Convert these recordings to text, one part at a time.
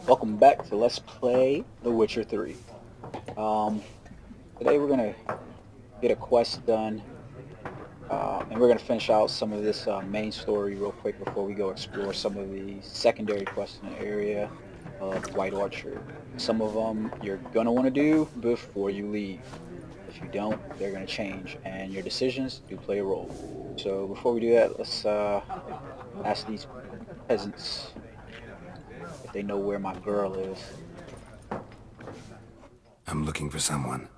Welcome back to Let's Play The Witcher 3. Um, Today we're gonna get a quest done, and we're gonna finish out some of this main story real quick before we go explore some of the secondary quests in the area of White Orchard. Some of them you're gonna want to do before you leave. If you don't, they're gonna change, and your decisions do play a role. So before we do that, let's ask these peasants if they know where my girl is. I'm looking for someone.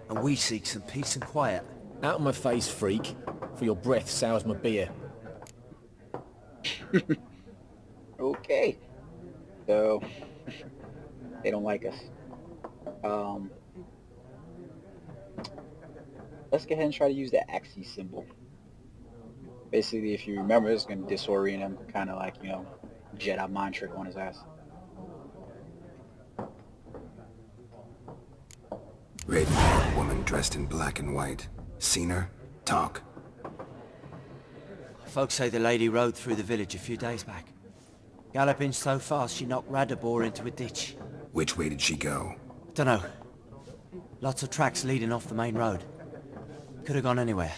And we seek some peace and quiet. Out of my face, freak, for your breath sours my beer. Okay. So, they don't like us. Let's go ahead and try to use the axis symbol. Basically, if you remember, it's going to disorient him, kind of like, Jedi mind trick on his ass. Red-haired woman dressed in black and white. Seen her? Talk. Folks say the lady rode through the village a few days back. Galloping so fast she knocked Radabor into a ditch. Which way did she go? Dunno. Lots of tracks leading off the main road. Could have gone anywhere.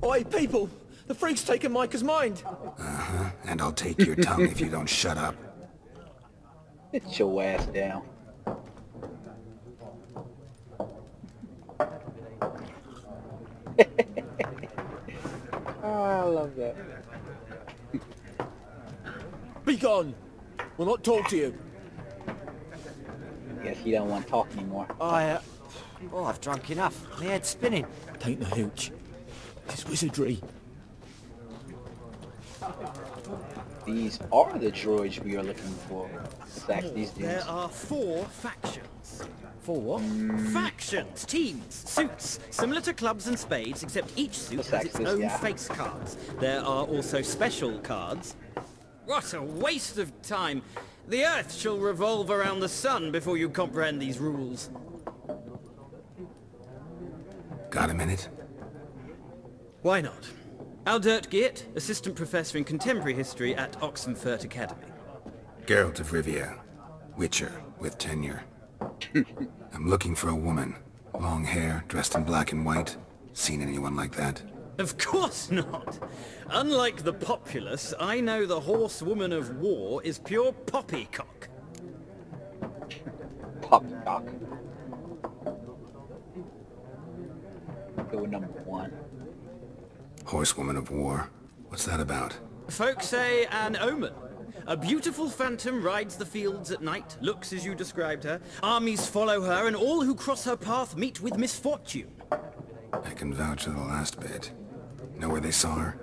Oi, people! The freak's taken Micah's mind! Uh-huh. And I'll take your tongue if you don't shut up. Get your ass down. Oh, I love that. Be gone! We'll not talk to you. Guess he don't want to talk anymore. I've drunk enough. My head's spinning. Tain't the hooch. It's wizardry. These are the droids we are looking for. Let's ask these dudes. There are 4 factions. For what? Factions, teams, suits, similar to clubs and spades, except each suit Let's has ask its this own guy. face cards. There are also special cards. What a waste of time! The Earth shall revolve around the sun before you comprehend these rules. Got a minute? Why not? Aldert Geert, Assistant Professor in Contemporary History at Oxenfurt Academy. Geralt of Rivia. Witcher, with tenure. I'm looking for a woman. Long hair, dressed in black and white. Seen anyone like that? Of course not! Unlike the populace, I know the horsewoman of war is pure poppycock. Poppycock. Go with number 1. Horsewoman of war. What's that about? Folks say an omen. A beautiful phantom rides the fields at night, looks as you described her. Armies follow her, and all who cross her path meet with misfortune. I can vouch for the last bit. Know where they saw her?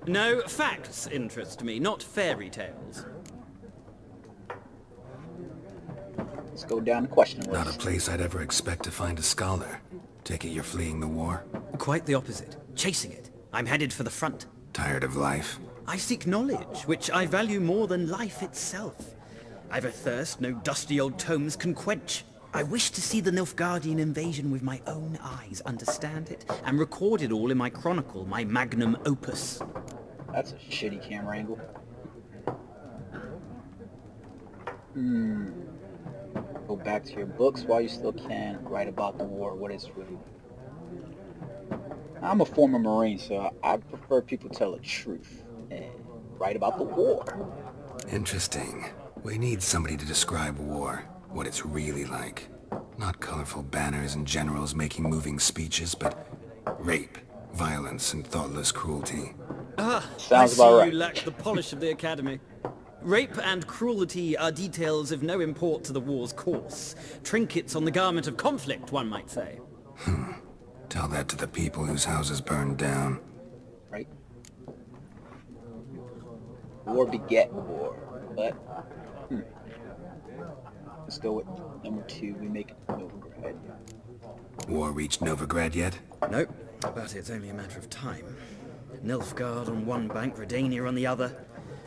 No, facts interest me, not fairy tales. Let's go down the question Not a list. place I'd ever expect to find a scholar. Take it you're fleeing the war? Quite the opposite. Chasing it. I'm headed for the front. Tired of life? I seek knowledge, which I value more than life itself. I've a thirst no dusty old tomes can quench. I wish to see the Nilfgaardian invasion with my own eyes, understand it, and record it all in my chronicle, my magnum opus. That's a shitty camera angle. Go back to your books while you still can. Write about the war, what it's really. I'm a former Marine, so I prefer people tell the truth and write about the war. Interesting. We need somebody to describe war, what it's really like. Not colorful banners and generals making moving speeches, but rape, violence, and thoughtless cruelty. Sounds I about see right. you lack the polish of the Academy. Rape and cruelty are details of no import to the war's course. Trinkets on the garment of conflict, one might say. Tell that to the people whose houses burned down. Right? War beget war, but let's go with number 2. We make it to Novigrad. War reached Novigrad yet? Nope, but it's only a matter of time. Nilfgaard on one bank, Redania on the other,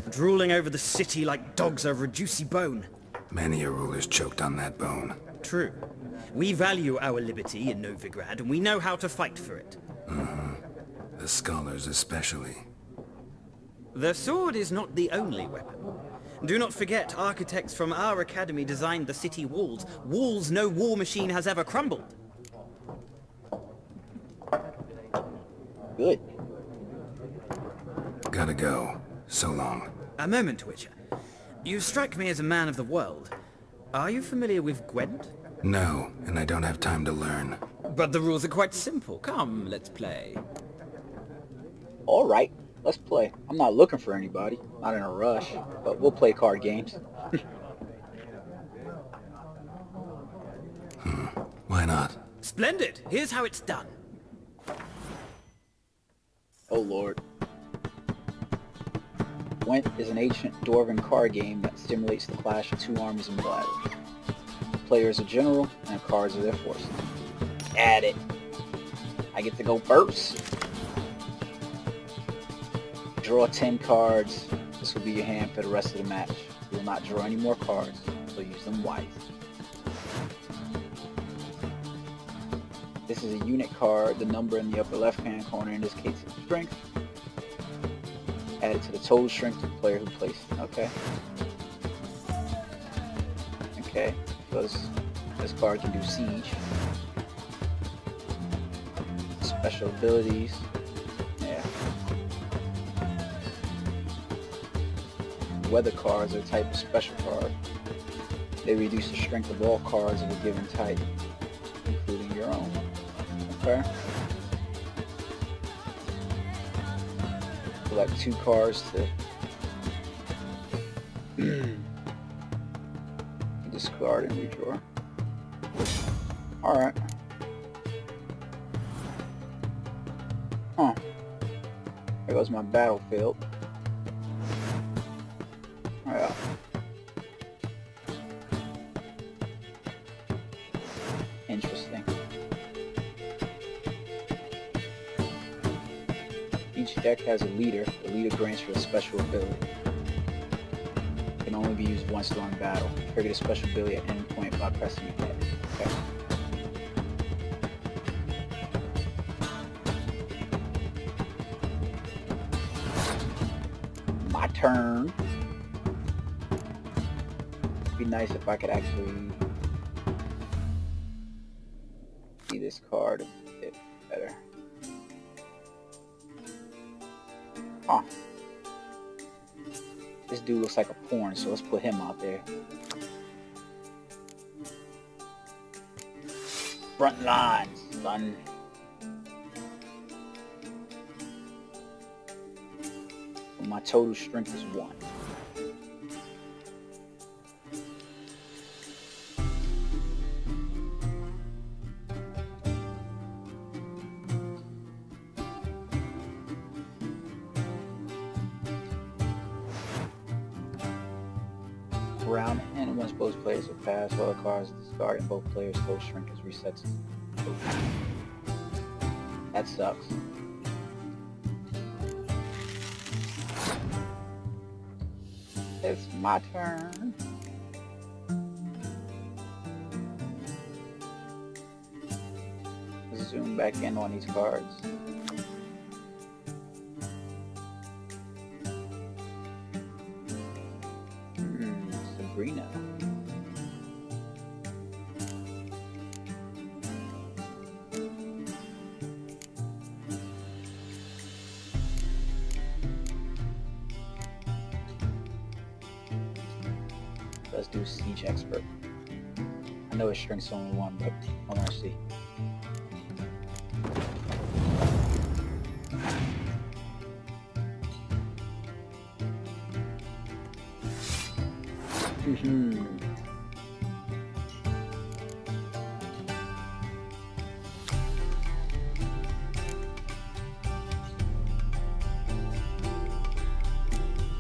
drooling over the city like dogs over a juicy bone. Many a ruler's choked on that bone. True. We value our liberty in Novigrad, and we know how to fight for it. The scholars especially. The sword is not the only weapon. Do not forget, architects from our academy designed the city walls. Walls no war machine has ever crumbled. Good. Gotta go. So long. A moment, Witcher. You strike me as a man of the world. Are you familiar with Gwent? No, and I don't have time to learn. But the rules are quite simple. Come, let's play. All right, let's play. I'm not looking for anybody. Not in a rush, but we'll play card games. Why not? Splendid. Here's how it's done. Oh lord. Gwent is an ancient dwarven card game that simulates the clash of two armies in battle. The player is a general, and the cards are their forces. Add it. I get to go first. Draw 10 cards. This will be your hand for the rest of the match. You will not draw any more cards, so use them wisely. This is a unit card. The number in the upper left-hand corner indicates its strength. Add it to the total strength of the player who placed it. Okay. Okay. Because this card can do siege. Special abilities. Yeah. Weather cards are a type of special card. They reduce the strength of all cards of a given type, including your own. Okay. Select 2 cards to discard and redraw. Alright. Huh. There goes my battlefield. Yeah. Interesting. Each deck has a leader. The leader grants you a special ability. It can only be used once during battle. Trigger the special ability at any point by pressing X. Okay. My turn. It'd be nice if I could actually see this card a bit better. Huh. This dude looks like a pawn, so let's put him out there. Front lines, son. My total strength is 1. Round and once both players have passed, all the cards discarded and both players' total strength is reset to 2. That sucks. It's my turn. Zoom back in on these cards. Sabrina. Let's do Siege Expert. I know his strength's only 1, but I want to see.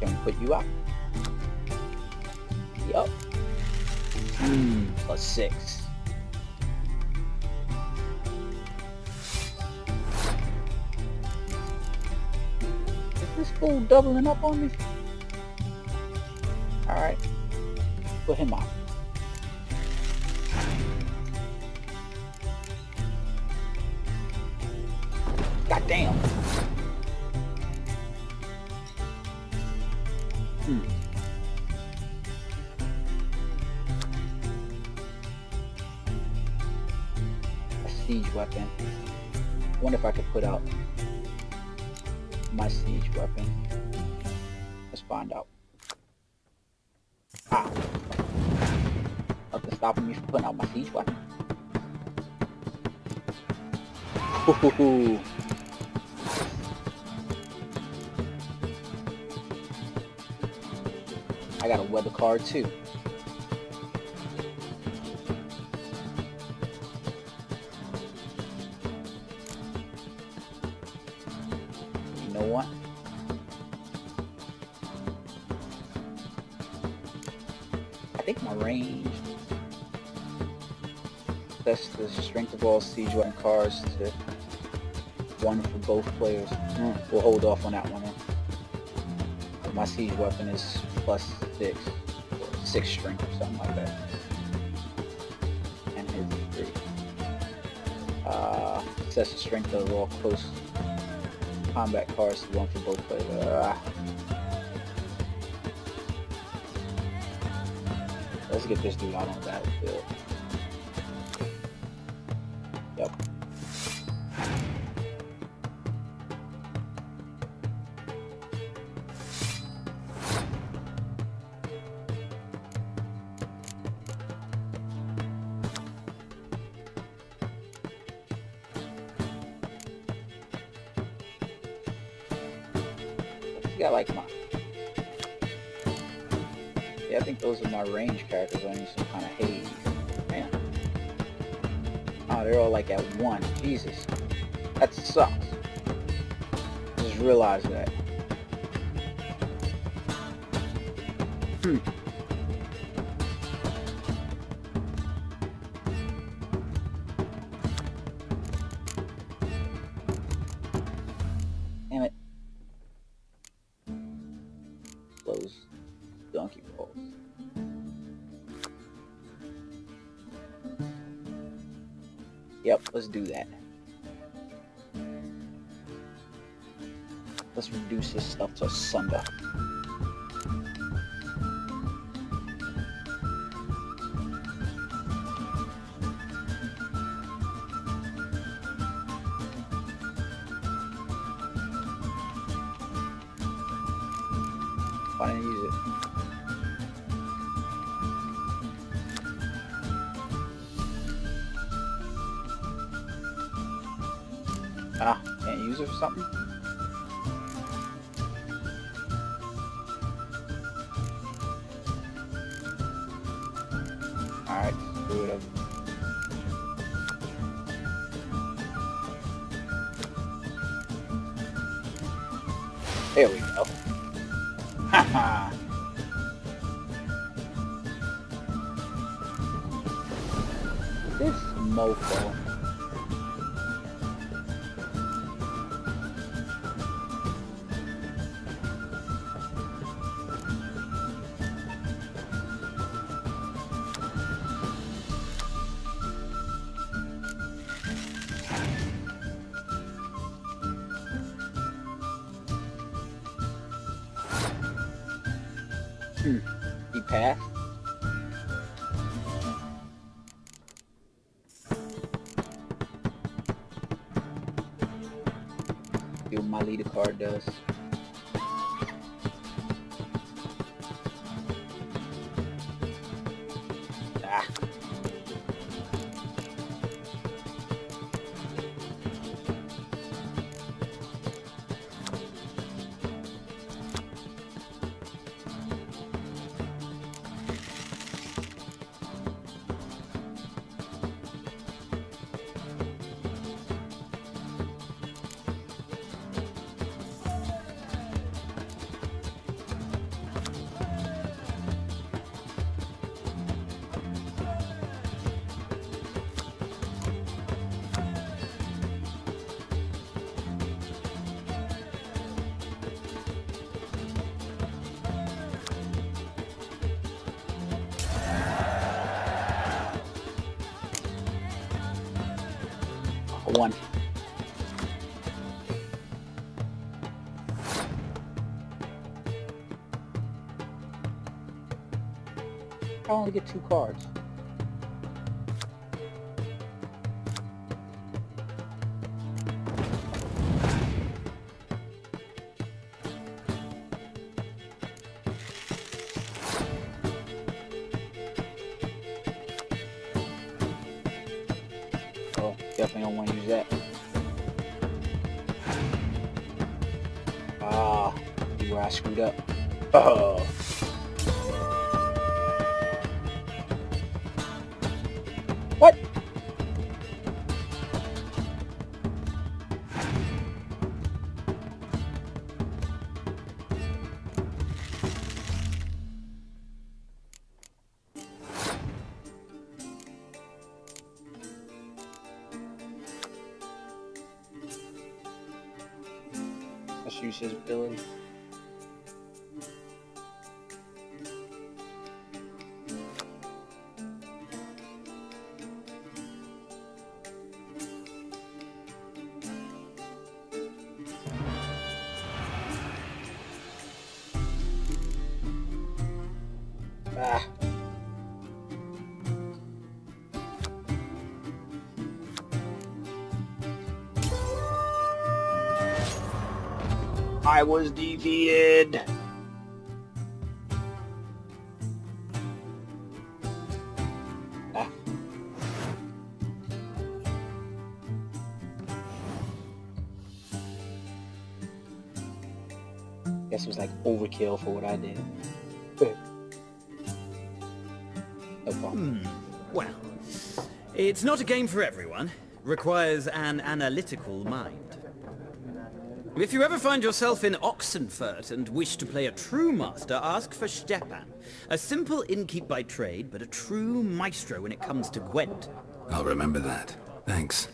Can we put you out? Yup. Plus 6. Is this fool doubling up on me? Alright. Put him out. God damn. siege weapon. I wonder if I could put out my siege weapon. Let's find out. Ah. Nothing stopping me from putting out my siege weapon. Ooh. I got a weather card too. You know what? I think my range sets the strength of all siege weapon cards to 1 for both players. We'll hold off on that one. My siege weapon is +6, or 6 strength or something like that. And his 3. Sets the strength of all close combat cards to 1 for both players. Let's get this dude out on the battlefield. Yep. Got like my, yeah, I think those are my range characters. I need some kind of haze. Man, oh, they're all like at 1. Jesus, that sucks. Just realized that. Damn it. Those donkey balls. Yep, let's do that. Let's reduce this stuff to sunder. Why didn't I use it? Ah, can't use it for something? Alright, screw it up. There we go. Haha. This mofo. He passed. See what my leader card does. Ah. One. I only get 2 cards. Definitely don't want to use that. Ah, see where I screwed up. Oh. What? Let's use his ability. Ah. I was defeated. Ah. Guess it was like overkill for what I did. No problem. Well, it's not a game for everyone. Requires an analytical mind. If you ever find yourself in Oxenfurt and wish to play a true master, ask for Stepan. A simple innkeep by trade, but a true maestro when it comes to Gwent. I'll remember that. Thanks.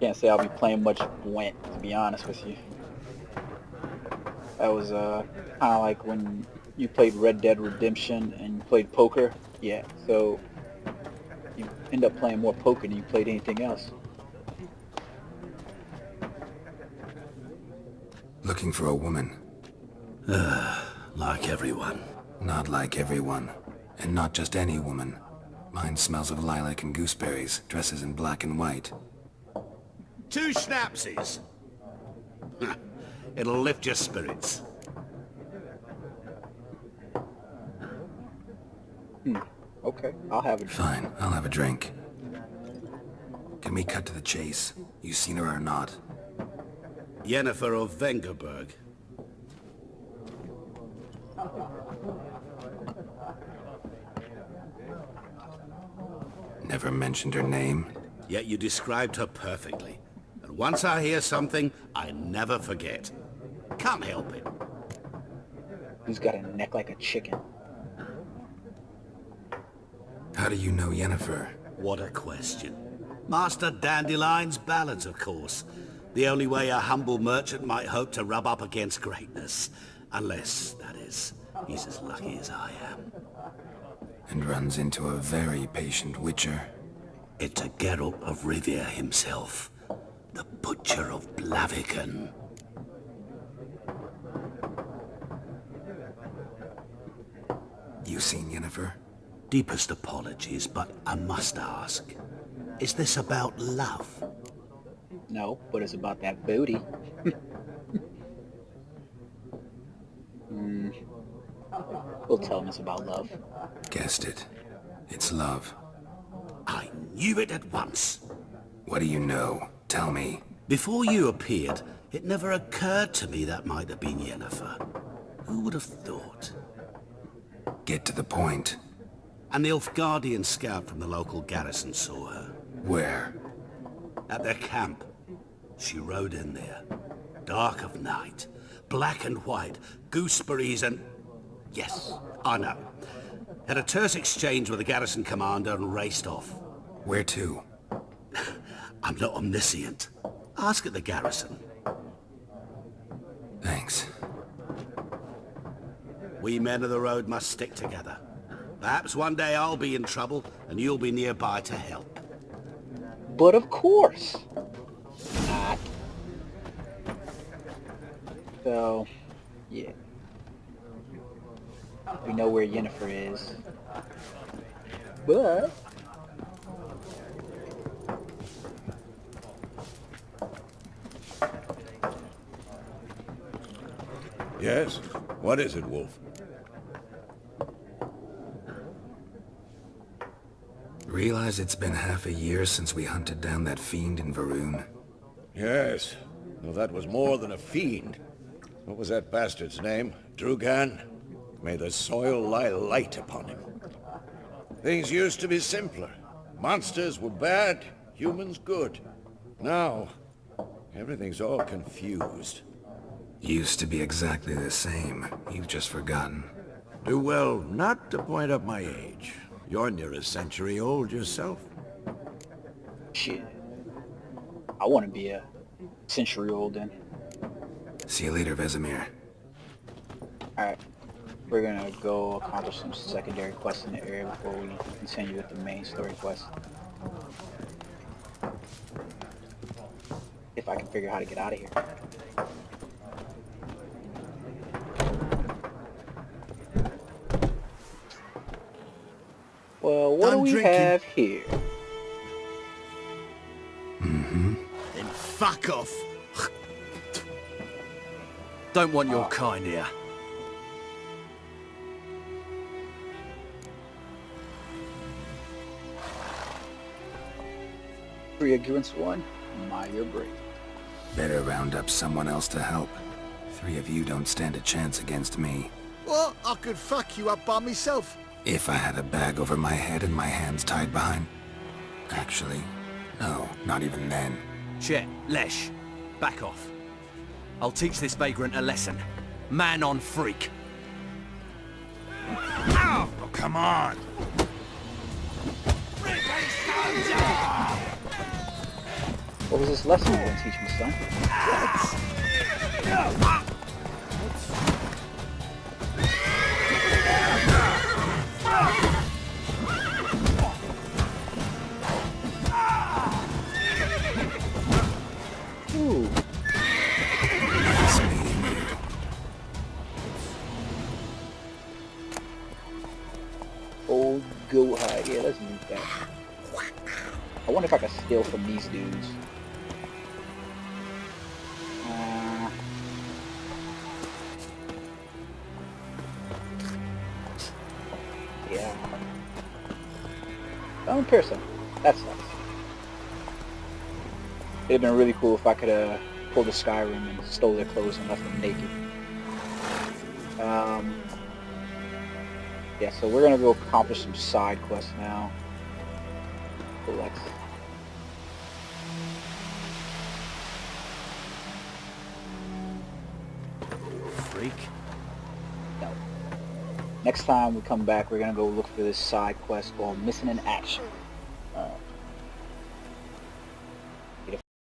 Can't say I'll be playing much Gwent, to be honest with you. That was kind of like when you played Red Dead Redemption and you played poker. Yeah, so you end up playing more poker than you played anything else. Looking for a woman. Like everyone. Not like everyone. And not just any woman. Mine smells of lilac and gooseberries, dresses in black and white. 2 schnapsies. It'll lift your spirits. Okay, I'll have it. Fine, I'll have a drink. Can we cut to the chase? You seen her or not? Yennefer of Vengerberg. Never mentioned her name? Yet you described her perfectly. And once I hear something, I never forget. Can't help it. Who's got a neck like a chicken? How do you know Yennefer? What a question. Master Dandelion's ballads, of course. The only way a humble merchant might hope to rub up against greatness. Unless, that is, he's as lucky as I am. And runs into a very patient witcher. It's a Geralt of Rivia himself. The Butcher of Blaviken. You seen Yennefer? Deepest apologies, but I must ask. Is this about love? No, but it's about that booty. We'll tell him it's about love. Guessed it. It's love. I knew it at once. What do you know? Tell me. Before you appeared, it never occurred to me that might have been Yennefer. Who would have thought? Get to the point. An Nilfgaardian scout from the local garrison saw her. Where? At their camp. She rode in there. Dark of night. Black and white. Gooseberries and... Yes, I know. Had a terse exchange with the garrison commander and raced off. Where to? I'm not omniscient. Ask at the garrison. Thanks. We men of the road must stick together. Perhaps one day I'll be in trouble and you'll be nearby to help. But of course not. So, yeah. We know where Yennefer is. But... Yes? What is it, Wolf? Realize it's been half a year since we hunted down that fiend in Varun? Yes. Well, that was more than a fiend. What was that bastard's name? Drugan? May the soil lie light upon him. Things used to be simpler. Monsters were bad, humans good. Now, everything's all confused. Used to be exactly the same. You've just forgotten. Do well not to point up my age. You're near a century old yourself. Shit. I want to be a century old then. See you later, Vesemir. Alright. We're gonna go accomplish some secondary quests in the area before we continue with the main story quest. If I can figure out how to get out of here. Well, what do we have here? Then fuck off. Don't want your kind here. 3 against 1, you're brave. Better round up someone else to help. 3 of you don't stand a chance against me. What? I could fuck you up by myself. If I had a bag over my head and my hands tied behind... Actually, no, not even then. Shit, Lesh, back off. I'll teach this vagrant a lesson. Man on freak. Oh, come on! What was this lesson you going to teach me, son? Ooh. Nice meeting you. Old goat hide. Yeah, let's move that. I wonder if I can steal from these dudes. Yeah. Oh, Pearson. That sucks. It'd have been really cool if I could have pulled a Skyrim and stole their clothes and left them naked. Yeah, so we're gonna go accomplish some side quests now. Lilacs. Freak. No. Next time we come back, we're gonna go look for this side quest called Missing in Action.